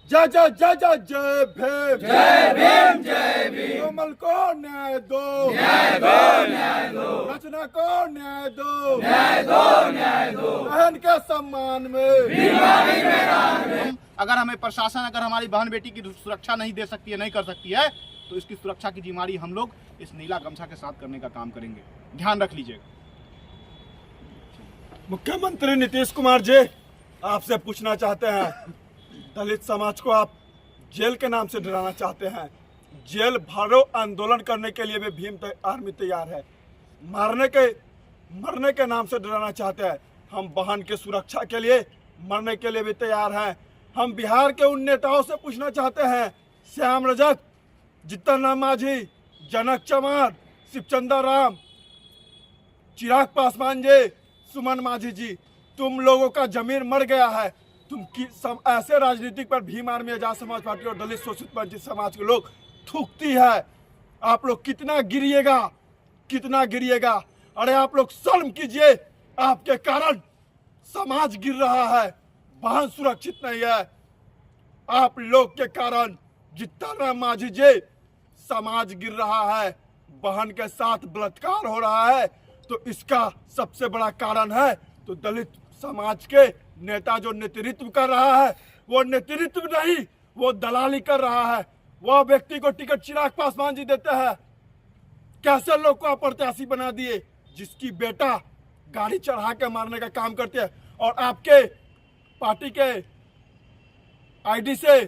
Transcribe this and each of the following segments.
जय जय जय जय जय भीम, जय भीम जय भीम। कोमल को न्याय दो, न्याय दो, न्याय दो। रचना को न्याय दो, न्याय दो, न्याय दो। बहन के सम्मान में, बीमारी मैदान में। अगर हमें प्रशासन अगर हमारी बहन बेटी की सुरक्षा नहीं दे सकती है, नहीं कर सकती है, तो इसकी सुरक्षा की जिम्मेदारी हम लोग इस नीला गमछा के साथ करने का काम करेंगे। ध्यान रख लीजिएगा। मुख्यमंत्री नीतीश कुमार जी आपसे पूछना चाहते हैं, दलित समाज को आप जेल के नाम से डराना चाहते हैं। जेल भरो आंदोलन करने के लिए भी भीम आर्मी तैयार है। मरने के नाम से डराना चाहते हैं। हम बहन की सुरक्षा के लिए मरने के लिए भी तैयार हैं। हम बिहार के उन नेताओं से पूछना चाहते हैं, श्याम रजक, जीतन मांझी, जनक चमार, शिवचंद्र राम, चिराग पासवान जी, सुमन मांझी जी, तुम लोगों का जमीर मर गया है। तुम ऐसे राजनीतिक पर भीम आर्मी, आजाद समाज पार्टी और दलित शोषित वंचित समाज के लोग थूकती है। आप लोग कितना गिरिएगा, कितना गिरिएगा। अरे आप लोग शर्म कीजिए, आपके कारण समाज गिर रहा है, बहन सुरक्षित नहीं है। आप लोग के कारण जितना मांझी जी, समाज गिर रहा है, बहन के साथ बलात्कार हो रहा है। तो इसका सबसे बड़ा कारण है तो दलित समाज के नेता जो नेतृत्व कर रहा है, वो नेतृत्व नहीं, वो दलाली कर रहा है। वह व्यक्ति को टिकट चिराग पासवान जी देते हैं। कैसे लोग को अप्रत्याशी बना दिए, जिसकी बेटा गाड़ी चढ़ा के मारने का काम करते हैं। और आपके पार्टी के आईडी से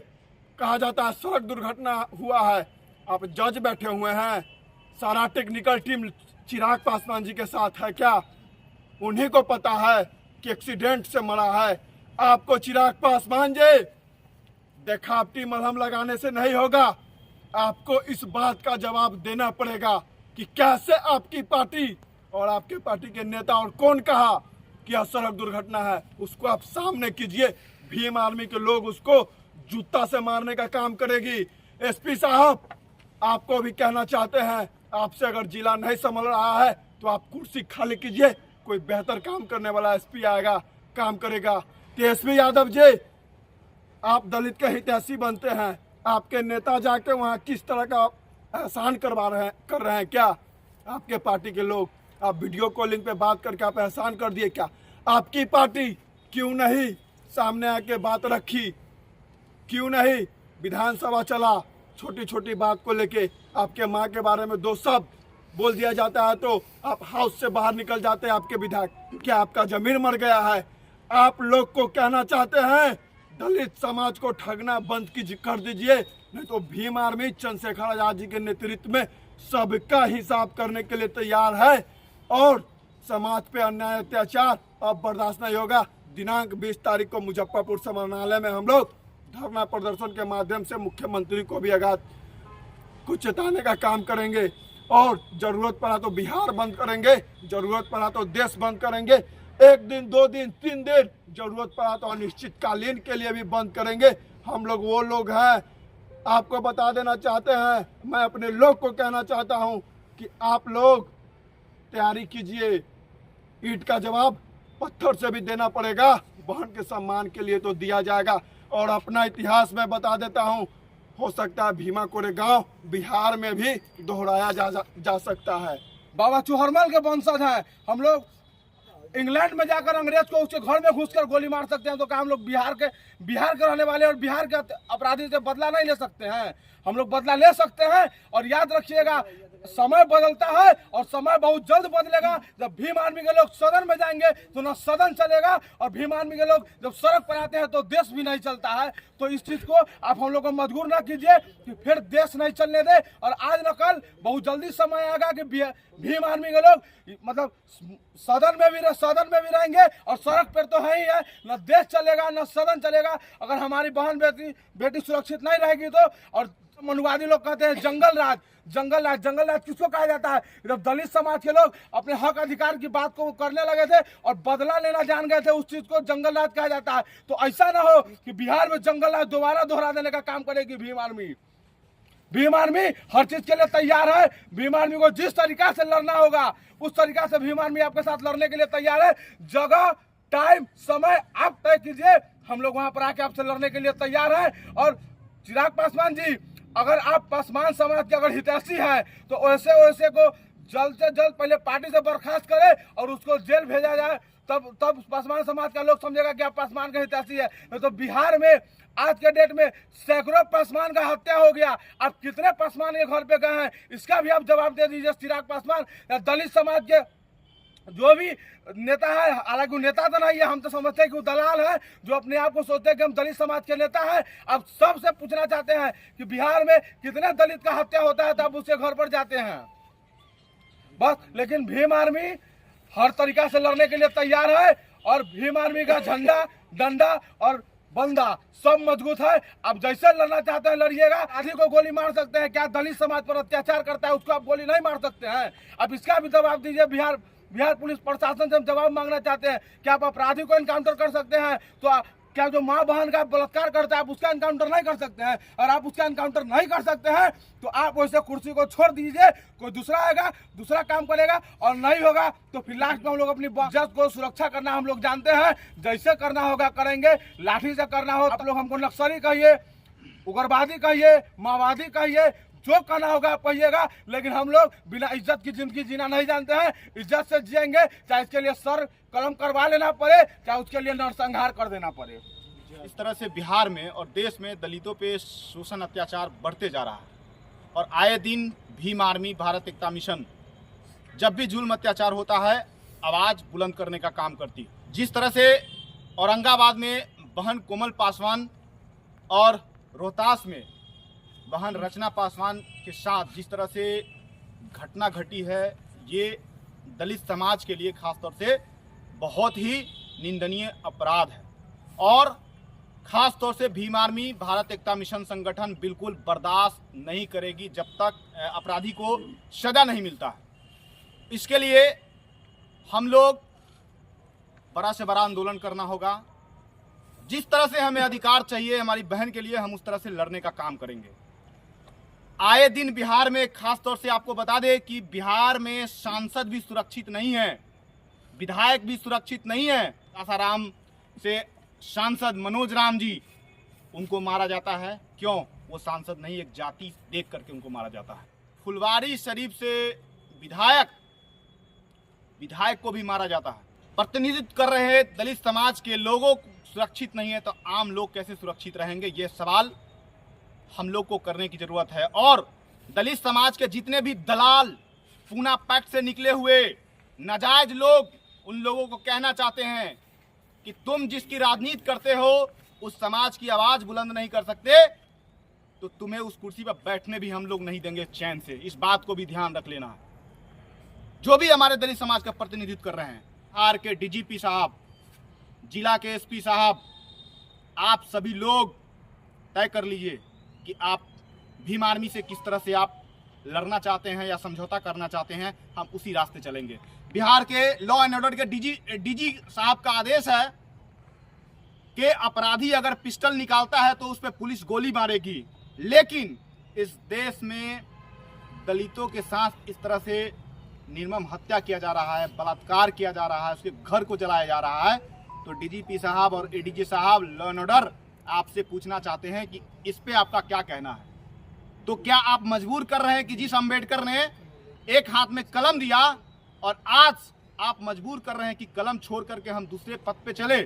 कहा जाता है सड़क दुर्घटना हुआ है। आप जज बैठे हुए हैं, सारा टेक्निकल टीम चिराग पासवान जी के साथ है क्या? उन्हीं को पता है कि एक्सीडेंट से मरा है। आपको चिराग पासवान जी देखावटी मलहम लगाने से नहीं होगा। आपको इस बात का जवाब देना पड़ेगा कि कैसे आपकी पार्टी और आपके पार्टी के नेता और कौन कहा कि यह सड़क दुर्घटना है, उसको आप सामने कीजिए। भीम आर्मी के लोग उसको जूता से मारने का काम करेगी। एसपी साहब, आपको भी कहना चाहते हैं, आपसे अगर जिला नहीं संभल रहा है तो आप कुर्सी खाली कीजिए, कोई बेहतर काम करने वाला एसपी आएगा, काम करेगा। तेजस्वी यादव जी, आप दलित के हितैषी बनते हैं, आपके नेता जाके वहाँ किस तरह का एहसान कर रहे हैं क्या? आपके पार्टी के लोग, आप वीडियो कॉलिंग पे बात करके आप एहसान कर दिए क्या? आपकी पार्टी क्यों नहीं सामने आके बात रखी? क्यों नहीं विधानसभा चला? छोटी छोटी बात को लेके आपके माँ के बारे में दो शब्द बोल दिया जाता है तो आप हाउस से बाहर निकल जाते हैं आपके विधायक। क्या आपका जमीर मर गया है? आप लोग को कहना चाहते हैं दलित समाज को ठगना बंद कर दीजिए, नहीं तो भीम आर्मी चंद्रशेखर आजाद जी के नेतृत्व में सबका हिसाब करने के लिए तैयार है। और समाज पे अन्याय अत्याचार अब बर्दाश्त नहीं होगा। दिनांक 20 तारीख को मुजफ्फरपुर समाहरणालय में हम लोग धरना प्रदर्शन के माध्यम से मुख्यमंत्री को भी आगाह को चेताने का काम करेंगे। और जरूरत पड़ा तो बिहार बंद करेंगे, जरूरत पड़ा तो देश बंद करेंगे। 1 दिन 2 दिन 3 दिन, जरूरत पड़ा तो अनिश्चितकालीन के लिए भी बंद करेंगे। हम लोग वो लोग हैं, आपको बता देना चाहते हैं। मैं अपने लोग को कहना चाहता हूं कि आप लोग तैयारी कीजिए, ईंट का जवाब पत्थर से भी देना पड़ेगा। बहन के सम्मान के लिए तो दिया जाएगा। और अपना इतिहास मैं बता देता हूं, हो सकता है भीमा कोरेगांव बिहार में भी दोहराया जा सकता है। बाबा चौहरमल के वंशज हैं हम लोग। इंग्लैंड में जाकर अंग्रेज को उसके घर में घुसकर गोली मार सकते हैं, तो क्या हम लोग बिहार के रहने वाले और बिहार के अपराधी से बदला नहीं ले सकते हैं? हम लोग बदला ले सकते हैं। और याद रखिएगा, समय बदलता है और समय बहुत जल्द बदलेगा। जब भीम आर्मी के लोग सदन में जाएंगे तो ना सदन चलेगा, और भीम आर्मी के लोग जब सड़क पर आते हैं तो देश भी नहीं चलता है। तो इस चीज को आप हम लोग को मजबूर ना कीजिए कि फिर देश नहीं चलने दे। और आज न कल बहुत जल्दी समय आएगा कि भीम आर्मी के लोग मतलब सदन में भी रहेंगे, और सड़क पर तो है ही है। न देश चलेगा न सदन चलेगा अगर हमारी बहन बेटी सुरक्षित नहीं रहेगी तो। और मनुवादी लोग कहते हैं जंगल राज किसको कहा जाता है? जब दलित समाज के लोग अपने हक अधिकार की बात को करने लगे थे और बदला लेना जान गए थे, उस चीज को जंगल राज कहा जाता है। तो ऐसा ना हो कि बिहार में जंगल राज दोबारा दोहरा देने का काम करेगी भीम आर्मी। भीम आर्मी हर चीज के लिए तैयार है। भीम आर्मी को जिस तरीका से लड़ना होगा उस तरीका से भीम आर्मी आपके साथ लड़ने के लिए तैयार है। जगह टाइम समय आप तय कीजिए, हम लोग वहां पर आके आपसे लड़ने के लिए तैयार हैं। और चिराग पासवान जी, अगर आप पासवान समाज के अगर हितैषी हैं तो वैसे को जल्द से जल्द पहले पार्टी से बर्खास्त करें और उसको जेल भेजा जाए, तब पासवान समाज का लोग समझेगा कि आप पासवान के हितैषी है। नहीं तो बिहार में आज के डेट में सैकड़ों पासवान का हत्या हो गया। आप कितने पासवान के घर पे गए हैं, इसका भी आप जवाब दे दीजिए। चिराग पासवान या दलित समाज के जो भी नेता है, हालांकि वो नेता तो नहीं है, हम तो समझते हैं कि वो दलाल है जो अपने आप को सोचते हैं कि हम दलित समाज के नेता हैं। अब सबसे पूछना चाहते हैं कि बिहार में कितने दलित का हत्या होता है, तब उसके घर पर जाते हैं बस। लेकिन भीम आर्मी हर तरीका से लड़ने के लिए तैयार है और भीम आर्मी का झंडा, डंडा और बंदा सब मजबूत है। आप जैसे लड़ना चाहते हैं लड़िएगा। आदमी को गोली मार सकते हैं, क्या दलित समाज पर अत्याचार करता है उसको आप गोली नहीं मार सकते हैं। अब इसका भी जवाब दीजिए। बिहार पुलिस प्रशासन से हम जवाब मांगना चाहते हैं कि आप अपराधी को एनकाउंटर कर सकते हैं तो क्या जो माँ बहन का बलात्कार करता है आप उसका एनकाउंटर नहीं कर सकते हैं? और आप उसका एनकाउंटर नहीं कर सकते हैं तो आप वैसे कुर्सी को छोड़ दीजिए, कोई दूसरा आएगा, दूसरा काम करेगा। और नहीं होगा तो फिर लास्ट में हम लोग अपनी इज्जत को सुरक्षा करना हम लोग जानते हैं। जैसे करना होगा करेंगे, लाठी से करना हो। आप लोग हमको नक्सली कहिए, उग्रवादी कहिए, माओवादी कहिए, जो करना होगा आप कहिएगा, लेकिन हम लोग बिना इज्जत की जिंदगी जीना नहीं जानते हैं। इज्जत से जिएंगे, चाहे इसके लिए सर कलम करवा लेना पड़े, चाहे उसके लिए नरसंहार कर देना पड़े। इस तरह से बिहार में और देश में दलितों पे शोषण अत्याचार बढ़ते जा रहा है और आए दिन भीम आर्मी, भारत एकता मिशन जब भी जुल्म अत्याचार होता है आवाज़ बुलंद करने का काम करती है। जिस तरह से औरंगाबाद में बहन कोमल पासवान और रोहतास में बहन रचना पासवान के साथ जिस तरह से घटना घटी है, ये दलित समाज के लिए खासतौर से बहुत ही निंदनीय अपराध है और खास तौर से भीम आर्मी, भारत एकता मिशन संगठन बिल्कुल बर्दाश्त नहीं करेगी जब तक अपराधी को सजा नहीं मिलता है। इसके लिए हम लोग बड़ा से बड़ा आंदोलन करना होगा। जिस तरह से हमें अधिकार चाहिए हमारी बहन के लिए, हम उस तरह से लड़ने का काम करेंगे। आए दिन बिहार में खास तौर से आपको बता दें कि बिहार में सांसद भी सुरक्षित नहीं है, विधायक भी सुरक्षित नहीं है। आसाराम से सांसद मनोज राम जी, उनको मारा जाता है। क्यों? वो सांसद नहीं, एक जाति देख करके उनको मारा जाता है। फुलवारी शरीफ से विधायक को भी मारा जाता है। प्रतिनिधित्व कर रहे दलित समाज के लोगों सुरक्षित नहीं है तो आम लोग कैसे सुरक्षित रहेंगे? ये सवाल हम लोग को करने की जरूरत है। और दलित समाज के जितने भी दलाल, पूना पैक्ट से निकले हुए नाजायज लोग, उन लोगों को कहना चाहते हैं कि तुम जिसकी राजनीति करते हो उस समाज की आवाज बुलंद नहीं कर सकते तो तुम्हें उस कुर्सी पर बैठने भी हम लोग नहीं देंगे चैन से। इस बात को भी ध्यान रख लेना। जो भी हमारे दलित समाज का प्रतिनिधित्व कर रहे हैं, आर के डीजीपी साहब, जिला के एसपी साहब, आप सभी लोग तय कर लीजिए कि आप भीम आर्मी से किस तरह से आप लड़ना चाहते हैं या समझौता करना चाहते हैं। हम उसी रास्ते चलेंगे। बिहार के लॉ एंड ऑर्डर के डीजी साहब का आदेश है कि अपराधी अगर पिस्टल निकालता है तो उस पर पुलिस गोली मारेगी। लेकिन इस देश में दलितों के साथ इस तरह से निर्मम हत्या किया जा रहा है, बलात्कार किया जा रहा है, उसके घर को जलाया जा रहा है। तो डीजीपी साहब और एडीजी साहब, लॉ एंड ऑर्डर, आपसे पूछना चाहते हैं कि इस पे आपका क्या कहना है। तो क्या आप मजबूर कर रहे हैं कि जिस अंबेडकर ने एक हाथ में कलम दिया और आज आप मजबूर कर रहे हैं कि कलम छोड़ करके हम दूसरे पथ पे चले?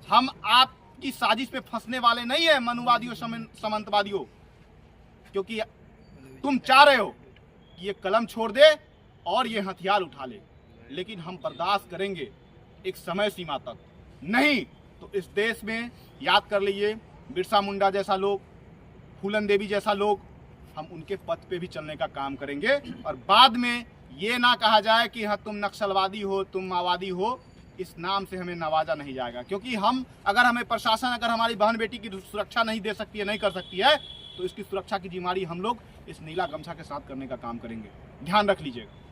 हम आपकी साजिश में फंसने वाले नहीं है, मनुवादियों, सामंतवादियों, क्योंकि तुम चाह रहे हो कि ये कलम छोड़ दे और ये हथियार उठा ले, लेकिन हम बर्दाश्त करेंगे एक समय सीमा तक। नहीं तो इस देश में याद कर लीजिए, बिरसा मुंडा जैसा लोग, फूलन देवी जैसा लोग, हम उनके पथ पे भी चलने का काम करेंगे। और बाद में ये ना कहा जाए कि हाँ तुम नक्सलवादी हो, तुम माओवादी हो, इस नाम से हमें नवाजा नहीं जाएगा। क्योंकि अगर हमें प्रशासन अगर हमारी बहन बेटी की सुरक्षा नहीं दे सकती है, नहीं कर सकती है, तो इसकी सुरक्षा की जिम्मेदारी हम लोग इस नीला गमछा के साथ करने का काम करेंगे। ध्यान रख लीजिएगा।